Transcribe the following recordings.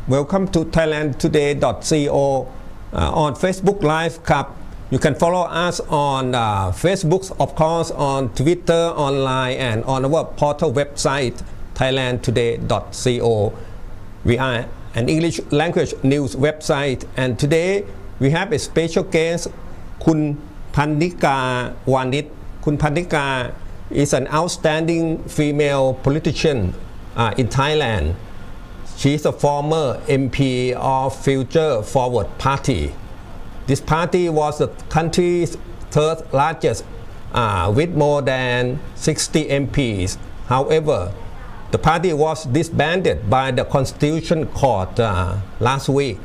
Welcome to thailandtoday.co on Facebook Live ครับ You can follow us on Facebook, of course, on Twitter, online, and on our portal website thailandtoday.co. We are an English language news website, and today we have a special guest, คุณ Pannika Wanich. คุณ Pannika is an outstanding female politician in Thailand. She is a former MP of Future Forward Party. This party was the country's third largest with more than 60 MPs. However, the party was disbanded by the Constitution Court last week.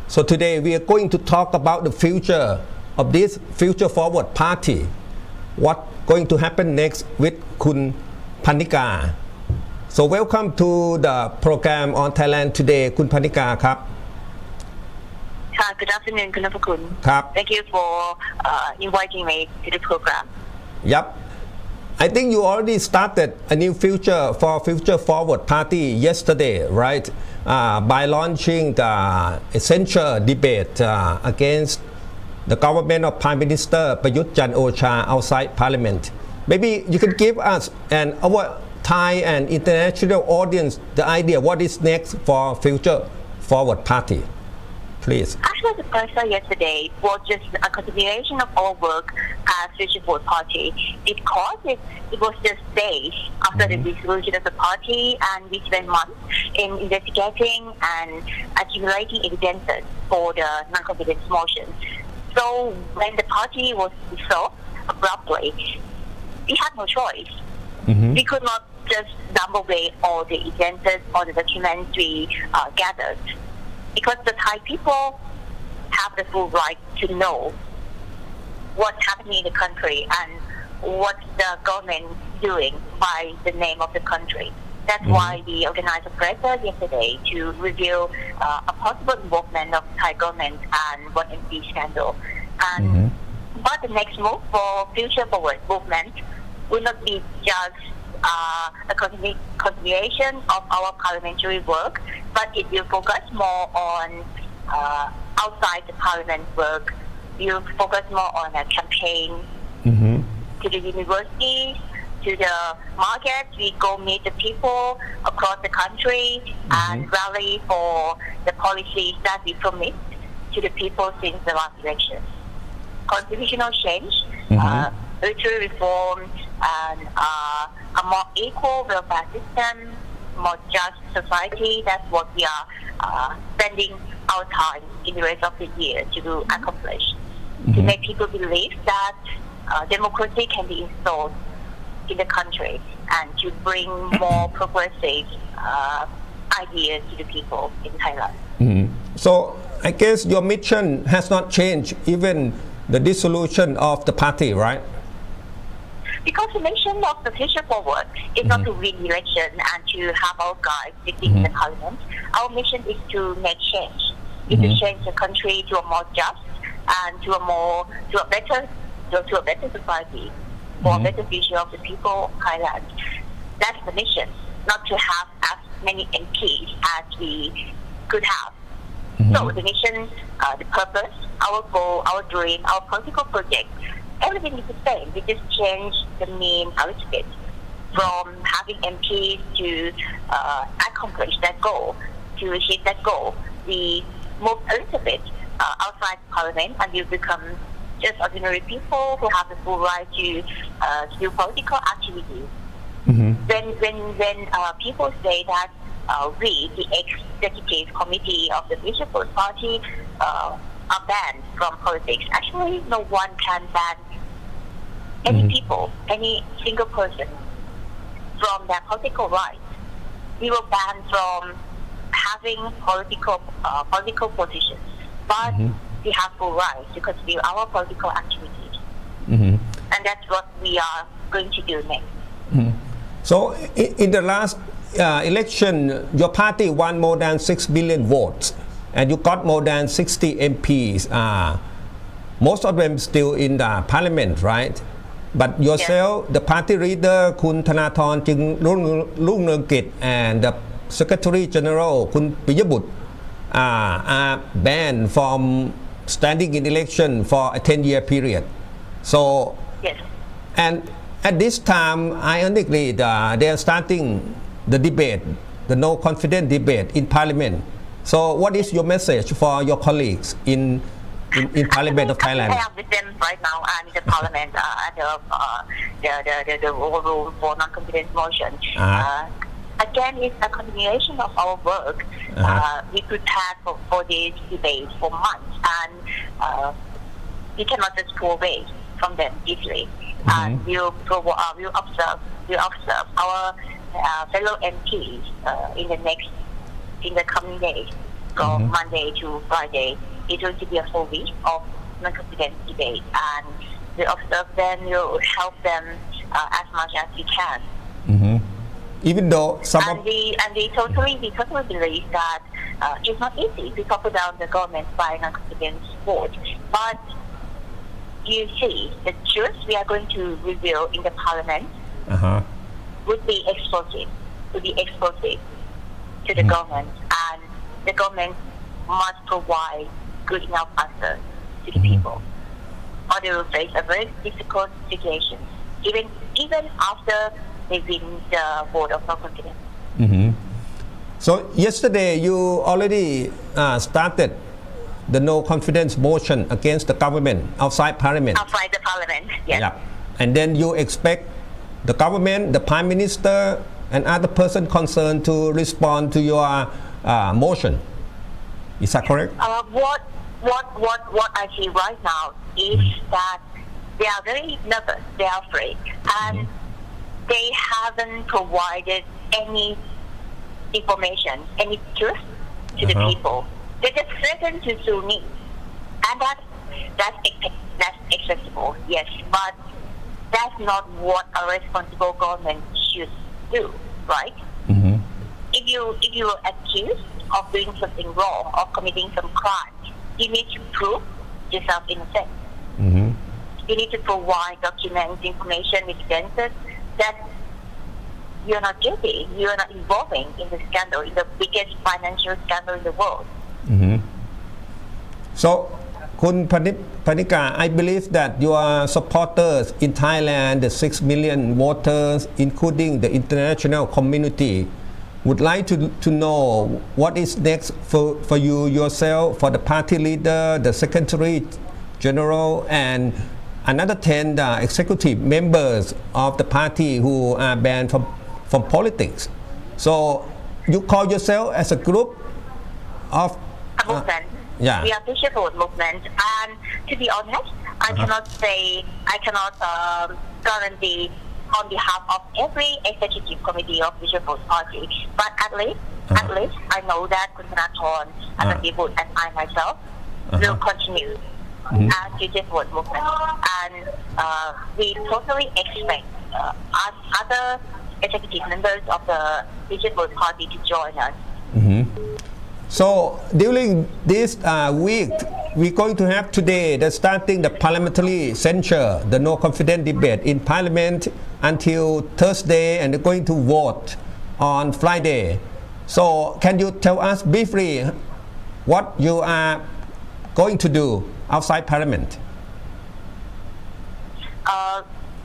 So today we are going to talk about the future of this Future Forward Party. What's going to happen next with คุณ Pannika. So welcome to the program on Thailand Today คุณ Pannika ครับ Good afternoon คุณ Nophkhun ครับ Thank you for inviting me to the program. Yep. I think you already started a new Future Forward Party yesterday, right? By launching the essential debate against the government of Prime Minister Prayut Chan-o-cha outside Parliament. Maybe you can give us and our Thai and international audience the idea what is next for Future Forward Party, please. Actually, the pressure yesterday was just a continuation of our work as Future Forward Party because it was just days after the dissolution of the party, and we spent months in investigating and accumulating evidences for the non-confidence motion. So when the party was dissolved abruptly, we had no choice. We could not just dump away all the evidences or the documents we gathered, because the Thai people have the full right to know what's happening in the country and what the government doing by the name of the country. That's why we organized a press yesterday to reveal a possible involvement of Thai government and one MP scandal. And but the next move for Future Forward movement will not be just a continuation of our parliamentary work, but it will focus more on outside the parliament work. We will focus more on a campaign to the universities, to the markets. We go meet the people across the country and rally for the policies that we promised to the people since the last election. Constitutional change, military reform, and a more equal welfare system, more just society. That's what we are spending our time in the rest of the year to accomplish. To make people believe that democracy can be installed in the country and to bring more progressive ideas to the people in Thailand. So I guess your mission has not changed even the dissolution of the party, right? Because the mission of the Future Forward is not to win election and to have our guys sitting in the parliament. Our mission is to make change. Is to change the country to a more just and to a better society, for a better future of the people of Thailand. That's the mission, not to have as many MPs as we could have. So the mission, the purpose, our goal, our dream, our political project, everything is the same. We just change the mean a little bit from having MPs to accomplish that goal. To achieve that goal, we move a little bit outside Parliament and we become just ordinary people who have the full right to do political activities. When people say that we, the executive committee of the Future Forward Party, are banned from politics, actually no one can ban any people, any single person from their political rights. We were banned from having political positions, but we have full rights to continue our political activities, and that's what we are going to do next. So in the last election, your party won more than 6 billion votes, and you got more than 60 MPs. Most of them still in the parliament, right? But yourself, the party leader, คุณ ธนาธร จึงรุ่งเรืองกิจ and the Secretary General คุณ ปิยบุตร are banned from standing in election for a 10-year period. So, Yes. and at this time, ironically, they are starting the debate, the no confidence debate in Parliament. So, what is your message for your colleagues in Parliament of Thailand? I am with them right now and the Parliament the rule for non-confidence motion. Again, it's a continuation of our work. We prepared for this debate for months, and we cannot just go away from them easily. And we'll observe our fellow MPs in the coming days, from Monday to Friday. It's going to be a whole week of non-confidence debate, and we observe them. We'll help them as much as we can. Even though some And we totally believe that it's not easy to topple down the government by non-confidence vote. But you see, the truth we are going to reveal in the Parliament would be explosive to the government, and the government must provide good enough answer to the people, or they will face a very difficult situation, even after they win the vote of no confidence. So yesterday you already started the no confidence motion against the government outside Parliament. Outside the Parliament, yes. Yeah. And then you expect the government, the Prime Minister, and other person concerned to respond to your motion. Is that correct? What I see right now is that they are very nervous, they are afraid, and they haven't provided any information, any truth to the people. They just threaten to sue me, and that's acceptable, yes, but that's not what a responsible government should do, right? If you are accused of doing something wrong or committing some crime, you need to prove yourself innocent. You need to provide documents, information, evidences that you're not guilty, you're not involving in the scandal, in the biggest financial scandal in the world. So, Kun Pannika, I believe that your supporters in Thailand, the 6 million voters, including the international community, would like to know what is next for you yourself, for the party leader, the secretary general, and another 10 executive members of the party who are banned from politics. So you call yourself as a group of a movement. Yeah. We are Future Vote movement, and to be honest, I cannot guarantee on behalf of every executive committee of Future Vote Party, but at least I know that Kun Thanathorn, Anandibutt, and I myself will continue as Future Vote movement, and we totally expect other executive members of the Future Vote Party to join us. So during this week, we're going to have today starting the parliamentary censure, the no confidence debate in Parliament until Thursday, and they're going to vote on Friday. So can you tell us briefly what you are going to do outside Parliament?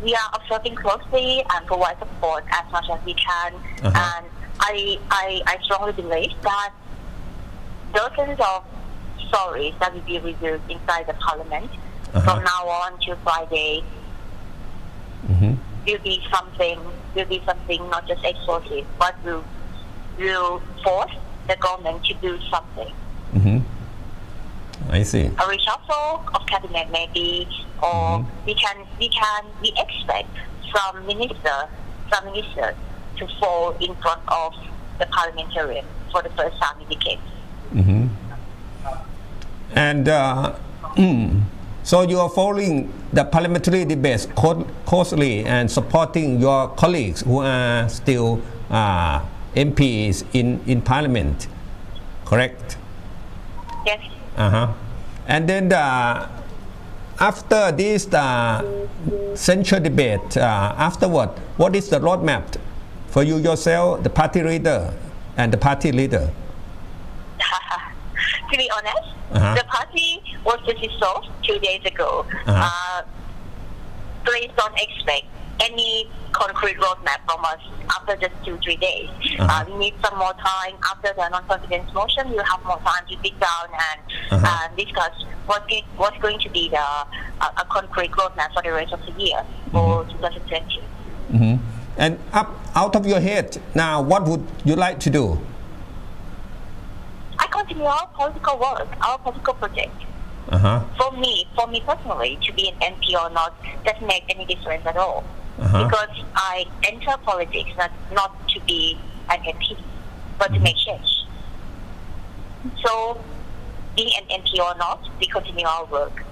We are observing closely and provide support as much as we can, and I strongly believe that dozens of stories that will be reviewed inside the Parliament from now on to Friday will be something not just explosive, but will force the government to do something. I see. A reshuffle of cabinet maybe, or we expect some ministers to fall in front of the parliamentarian for the first time in decades. And so you are following the parliamentary debates closely and supporting your colleagues who are still MPs in Parliament, correct? Yes. And then after this censure debate, afterward, what is the roadmap for you yourself, the party leader, and the party leader? To be honest, the party was just dissolved 2 days ago. Please don't expect any concrete roadmap from us after just 2-3 days. We need some more time. After the non-confidence motion, we'll have more time to dig down and discuss what's going to be a concrete roadmap for the rest of the year for 2020. And out of your head now, what would you like to do? I continue our political work, our political project. For me personally, to be an MP or not doesn't make any difference at all. Because I enter politics not to be an MP, but to make change. So, being an MP or not, we continue our work.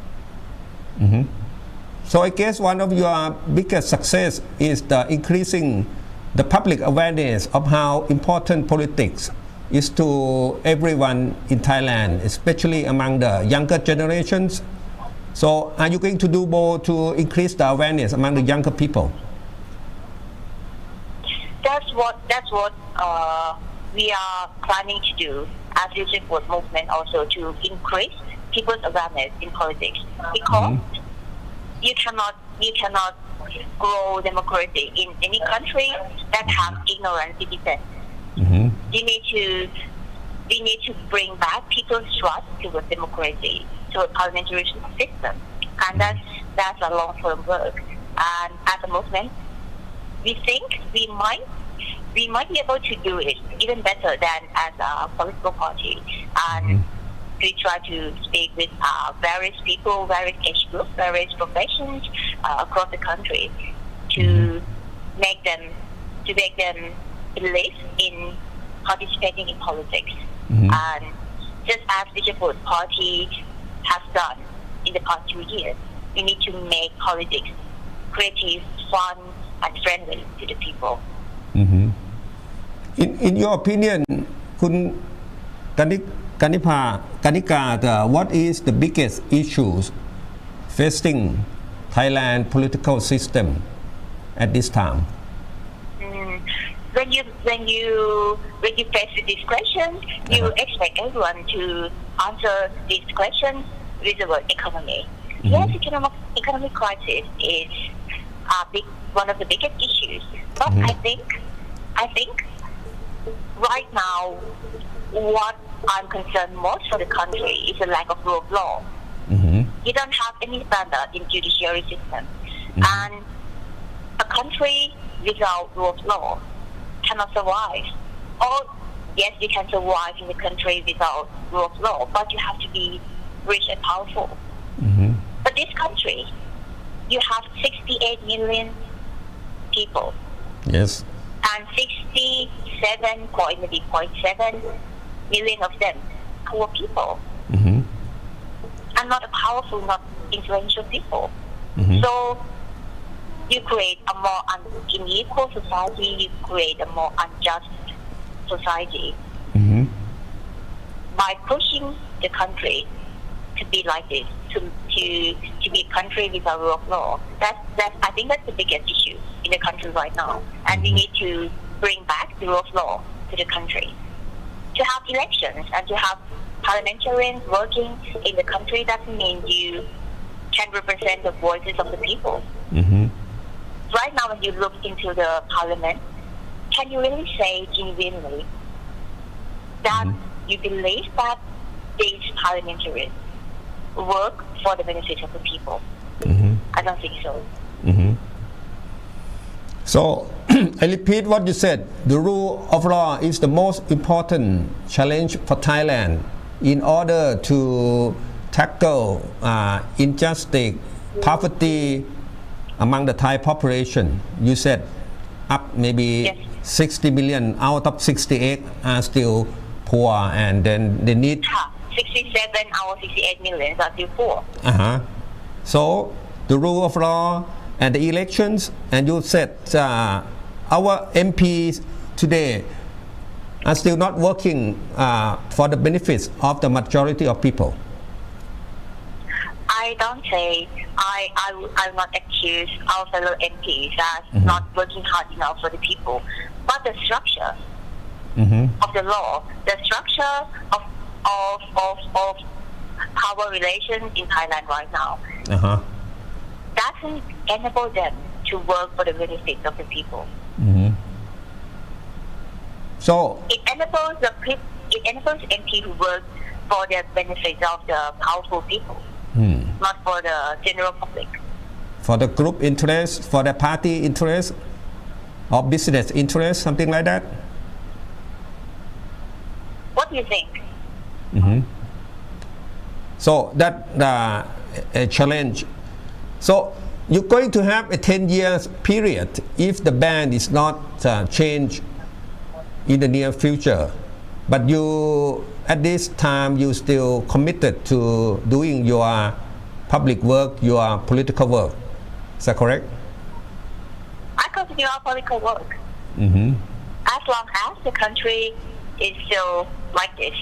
So I guess one of your biggest success is the increasing the public awareness of how important politics is to everyone in Thailand, especially among the younger generations. So are you going to do more to increase the awareness among the younger people? That's what we are planning to do as Future Forward movement also, to increase people's awareness in politics. Because you cannot grow democracy in any country that have ignorant citizens. We need to bring back people's trust towards democracy, to a parliamentary system, and that's a long-term work. And as a movement, we think we might be able to do it even better than as a political party. And we try to speak with various people, various age groups, various professions across the country to make them believe in participating in politics. And just as Future Forward Party has done in the past 2 years, we need to make politics creative, fun, and friendly to the people. In your opinion, Kun Kanika, what is the biggest issues facing Thailand political system at this time? When you face with this question, you expect everyone to answer this question with the word economy. Yes, economic crisis is one of the biggest issues. But I think right now, what I'm concerned most for the country is the lack of rule of law. You don't have any standard in judiciary system, and a country without rule of law cannot survive. Or yes, you can survive in the country without rule of law, but you have to be rich and powerful. But this country, you have 68 million people. Yes. And 67.7 million of them poor people. And not a powerful, not influential people. So you create a more unequal society, you create a more unjust society by pushing the country to be like this, to be a country without rule of law. I think that's the biggest issue in the country right now, and we need to bring back the rule of law to the country. To have elections and to have parliamentarians working in the country doesn't mean you can represent the voices of the people. Right now, when you look into the parliament, can you really say genuinely that you believe that these parliamentarians work for the benefit of the people? I don't think so. So, I repeat what you said. The rule of law is the most important challenge for Thailand in order to tackle injustice, poverty among the Thai population. You said up maybe 60 million out of 68 are still poor, and then they need 67 out of 68 million are still poor. So the rule of law and the elections, and you said our MPs today are still not working for the benefits of the majority of people. I don't say, I will not accuse our fellow MPs as not working hard enough for the people. But the structure of the law, the structure of of power relations in Thailand right now Uh-huh. doesn't enable them to work for the benefits of the people. Mm-hmm. So, It enables MP who work for the benefits of the powerful people, not for the general public. for the group interest, for the party interest, or business interest, something like that? What do you think? So that a challenge. So you're going to have a 10 years period if the ban is not changed in the near future. But you, at this time, you still committed to doing your public work, your political work. Is that correct? I continue our political work. As long as the country is still like this.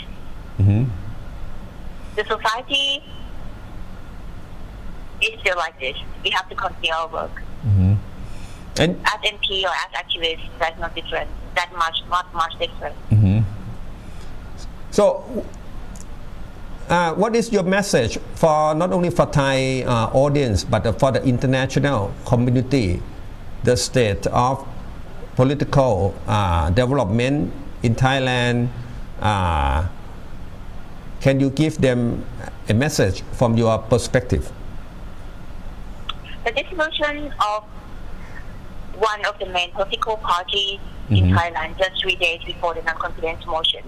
The society is still like this. We have to continue our work. And As MP or as activists, that's not different. Not much different. so, what is your message for not only for Thai audience but for the international community, the state of political development in Thailand? Can you give them a message from your perspective? The dissolution of one of the main political parties in Thailand just 3 days before the non-confidence motion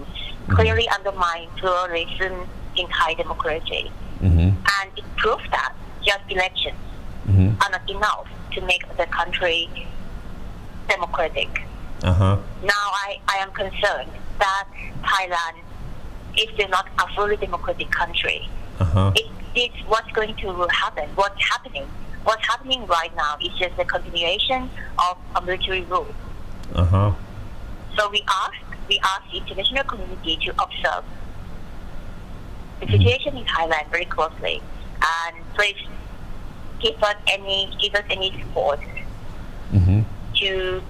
clearly undermined pluralism in Thai democracy. And it proves that just elections are not enough to make the country democratic. Uh-huh. Now I am concerned that Thailand is still not a fully democratic country. Uh-huh. It's what's going to happen. What's happening right now is just a continuation of a military rule. Uh-huh. So we ask the international community to observe the situation in Thailand very closely, and please give us any support to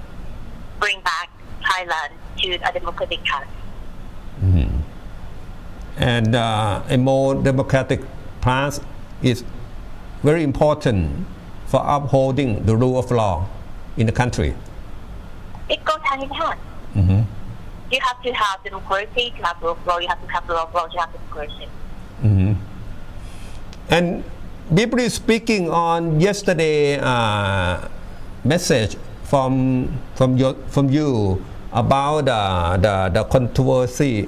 bring back Thailand to a democratic path. And a more democratic path is very important for upholding the rule of law in the country. It goes hand in hand. You have to have democracy to have rule of law. You have to have rule of law to have democracy. And briefly speaking on yesterday message from you about the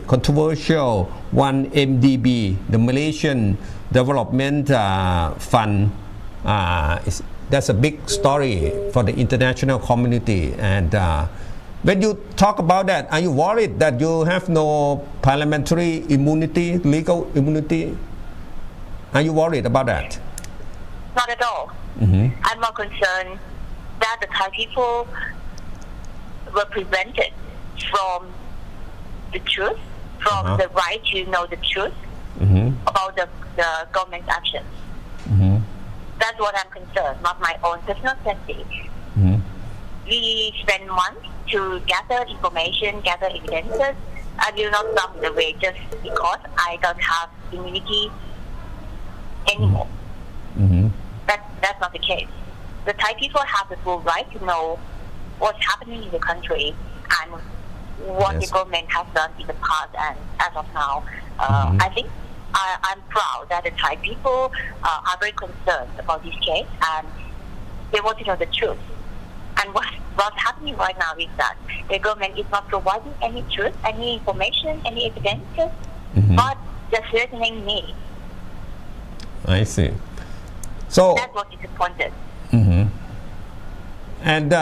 controversial 1MDB, the Malaysian Development Fund. That's a big story for the international community. And when you talk about that, are you worried that you have no parliamentary immunity, legal immunity? Are you worried about that? Not at all. I'm more concerned that the Thai people were prevented from the truth, from the right to know the truth about the government's actions. That's what I'm concerned, not my own personal safety. We spend months to gather information, gather evidences. I will not stop the way just because I don't have immunity anymore. That's not the case. The Thai people have the full right to know what's happening in the country and what the government has done in the past and as of now. I think I'm proud that the Thai people are very concerned about this case and they want to know the truth. And what's happening right now is that the government is not providing any truth, any information, any evidence, but just threatening me. I see. So that's what disappointed. And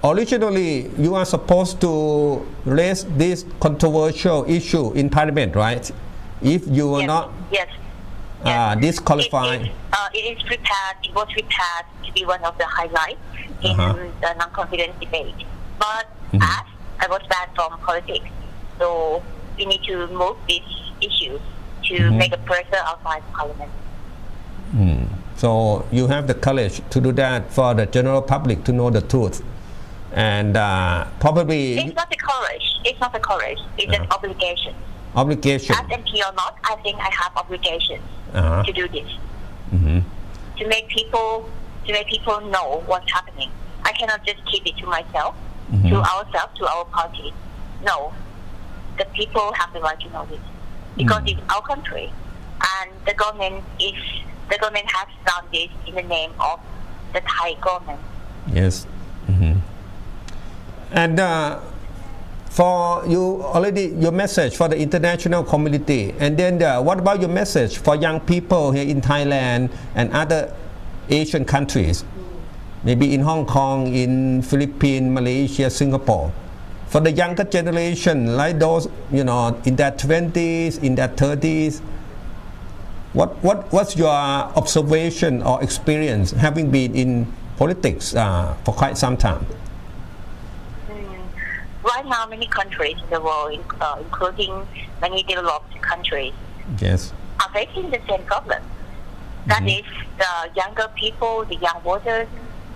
originally, you are supposed to raise this controversial issue in Parliament, right? If you were not disqualified. It was prepared to be one of the highlights in the non-confidence debate. But as I was banned from politics, so we need to move this issue to make a pressure outside Parliament. So you have the courage to do that for the general public to know the truth. And probably... It's not the courage. It's just obligation. obligation. As MP or not, I think I have obligations to do this. To make people know what's happening. I cannot just keep it to myself, to ourselves, to our party. No, the people have the right to know this because it's our country, and the government has done this in the name of the Thai government. Yes. And for you already your message for the international community, and then what about your message for young people here in Thailand and other Asian countries, maybe in Hong Kong, in Philippines, Malaysia, Singapore, for the younger generation, like those in their 20s, in their 30s? What's your observation or experience having been in politics for quite some time? Right now, many countries in the world, including many developed countries, yes, are facing the same problem. That is, the younger people, the young voters,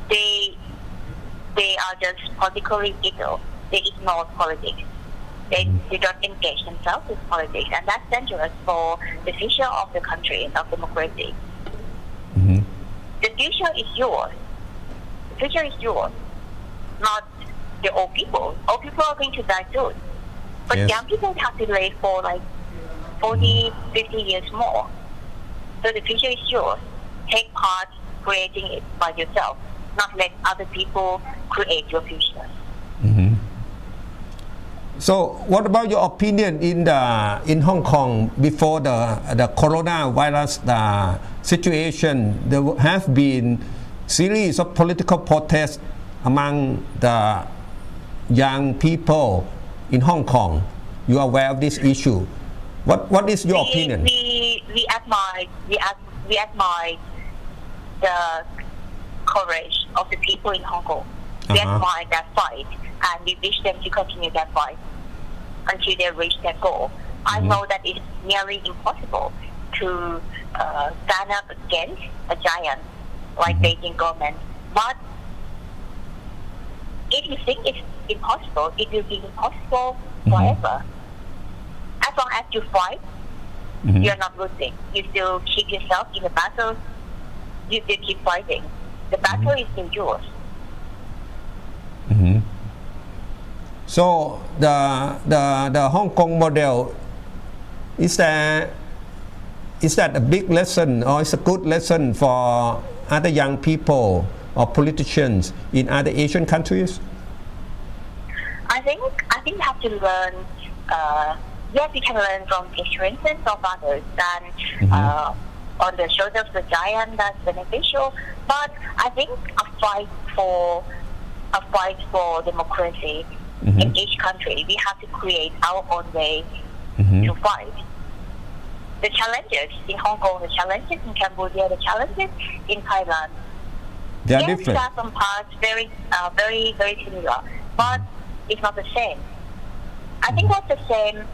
they are just politically ignorant. They ignore politics. They don't engage themselves with politics, and that's dangerous for the future of the country and of democracy. The future is yours. The future is yours, not the old people. Old people are going to die soon. But young people have to wait for like 40, 50 years more. So the future is yours. Take part creating it by yourself, not let other people create your future. So what about your opinion in Hong Kong before the coronavirus situation? There have been series of political protests among the young people in Hong Kong. You are aware of this issue. What is your opinion? We admire the courage of the people in Hong Kong. We admire that fight, and we wish them to continue that fight until they reach their goal. I know that it's nearly impossible to stand up against a giant like Beijing government. But if you think it's impossible, it will be impossible forever. As long as you fight, you're not losing. You still keep yourself in the battle. You still keep fighting. The battle is still yours. So the Hong Kong model, is that a big lesson, or is a good lesson for other young people or politicians in other Asian countries? I think we have to learn. Yes, we can learn from experiences of others, and on the shoulders of the giant, that's beneficial. But I think a fight for democracy in each country, we have to create our own way to fight. The challenges in Hong Kong, the challenges in Cambodia, the challenges in Thailand, they are yes, different. there are some parts very similar, but it's not the same. I think what's the same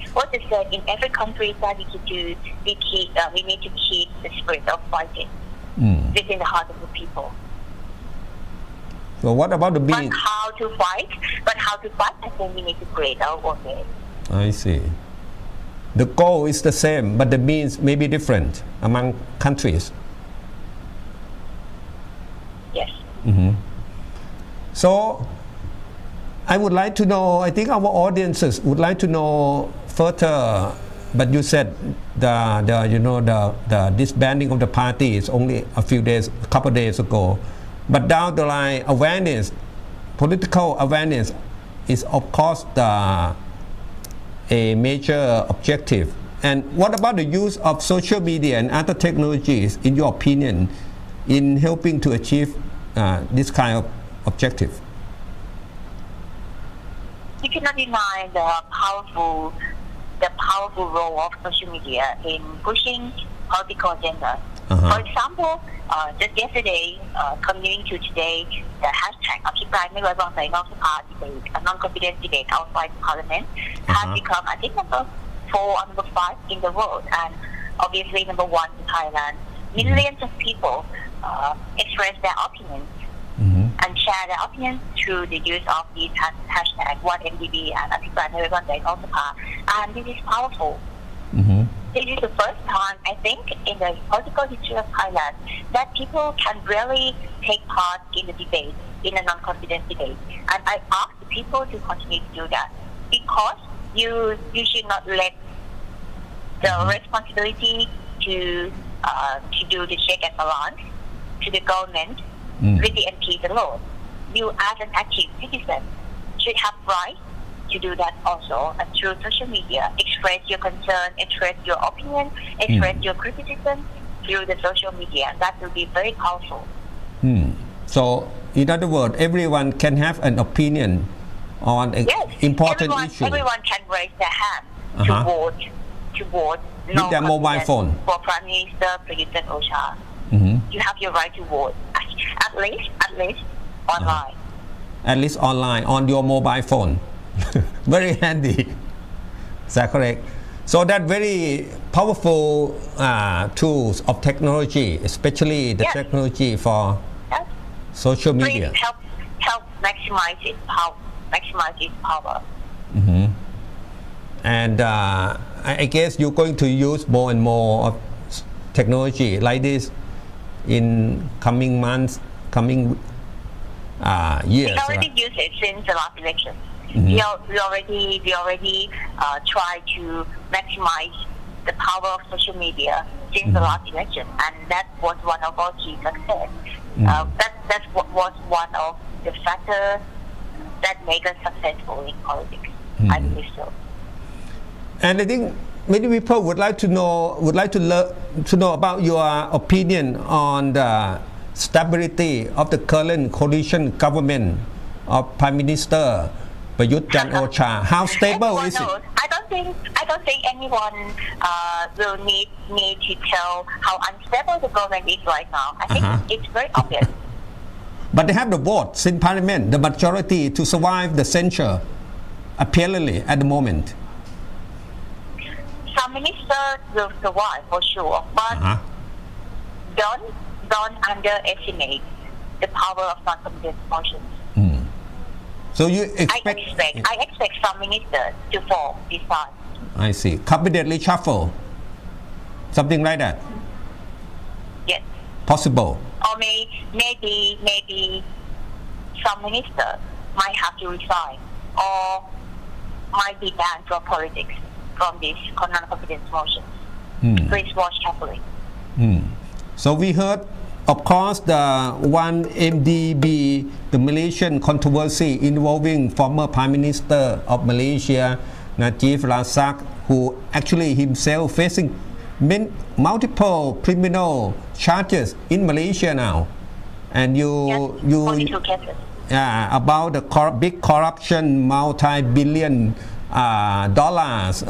in every country is that we need to keep the spirit of fighting within the heart of the people. So what about the means? But how to fight, I think we need to create our own way. I see. The goal is the same, but the means may be different among countries. Yes. So I would like to know, I think our audiences would like to know further, but you said the disbanding of the party is only a couple days ago. But down the line, awareness, political awareness is of course a major objective. And what about the use of social media and other technologies, in your opinion, in helping to achieve this kind of objective? You cannot deny the powerful role of social media in pushing political agenda. For example, just yesterday, continuing to today, the hashtag อภิปรายไม่ไว้วางใจนอกสภา debate, a non-confidence debate outside Parliament, has become, I think, number 4 or number 5 in the world, and obviously number 1 in Thailand. Millions of people express their opinions and share their opinions through the use of these hashtag 1MDB and อภิปรายไม่ไว้วางใจนอกสภา. And this is powerful. this is the first time, I think, in the political history of Thailand that people can really take part in the debate, in a non-confidence debate. And I ask the people to continue to do that because you should not let the responsibility to do the check and balance to the government with the MPs alone. You as an active citizen should have right to do that also, and through social media, express your concern, express your opinion, express your criticism through the social media. That will be very powerful. So, in other words, everyone can have an opinion on an important issue. Everyone can raise their hand to vote no with their mobile phone for Prime Minister Prayut Chan-o-cha. You have your right to vote, at least online. At least online on your mobile phone. Very handy. Is that correct? So that very powerful tools of technology, especially the technology for social media. Please help maximize its power. And I guess you're going to use more and more of technology like this in coming months, coming years. We already use it since the last election. We already try to maximize the power of social media since the last election, and that was one of our key success. That was one of the factors that made us successful in politics. I believe so. And I think many people would like to know about your opinion on the stability of the current coalition government of Prime Minister Prayut Chan-o-cha. How stable is it? I don't think anyone will need to tell how unstable the government is right now. I think it's very obvious. But they have the votes in Parliament, the majority to survive the censure, apparently at the moment. Some ministers will survive for sure, but don't underestimate the power of non-confidence motions. So you expect? I expect some ministers to fall this time. I see. Cabinet reshuffle, something like that. Yes. Possible. Or maybe some ministers might have to resign or might be banned from politics from this non-confidence motion. Please watch carefully. So we heard, of course, the one MDB, the Malaysian controversy involving former Prime Minister of Malaysia, Najib Razak, who actually himself facing multiple criminal charges in Malaysia now. And about the big corruption, multi-billion dollars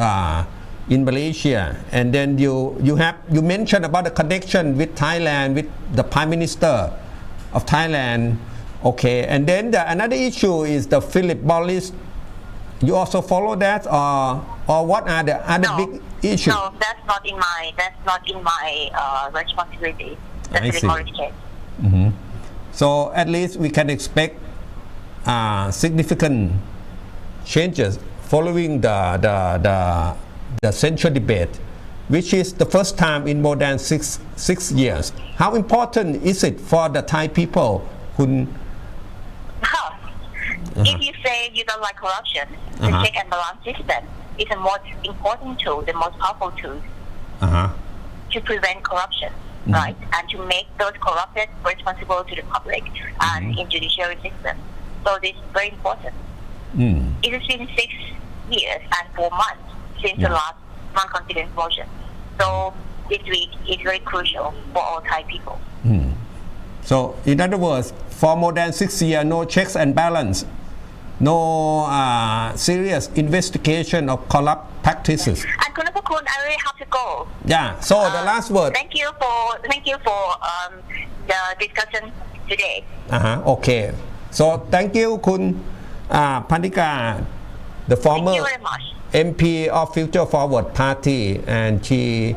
in Malaysia, and then you mentioned about the connection with Thailand, with the Prime Minister of Thailand. Okay, and then another issue is the Philip Morris. You also follow that, or what are the other big issues? No, that's not in my responsibility. The Philip Morris case. So at least we can expect significant changes following the central debate, which is the first time in more than six years. How important is it for the Thai people who? If you say you don't like corruption, the check and balance system is the most important tool, the most powerful tool to prevent corruption, right? And to make those corrupted responsible to the public and in judiciary system. So this is very important. It has been 6 years and 4 months since the last non-confidence motion. So this week is very crucial for all Thai people. So in other words, for more than 6 years, no checks and balance, no serious investigation of corrupt practices. And Nophkhun, I really have to go. Yeah. So the last word. Thank you for the discussion today. Okay. So thank you, Kun Pannika, the former MP of Future Forward Party, and she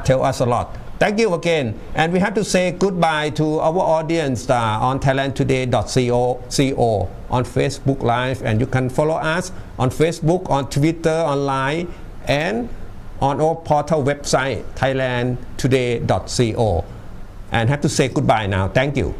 tell us a lot. Thank you again, and we have to say goodbye to our audience on thailandtoday.co on Facebook Live, and you can follow us on Facebook, on Twitter, online, and on our portal website thailandtoday.co and have to say goodbye now. Thank you.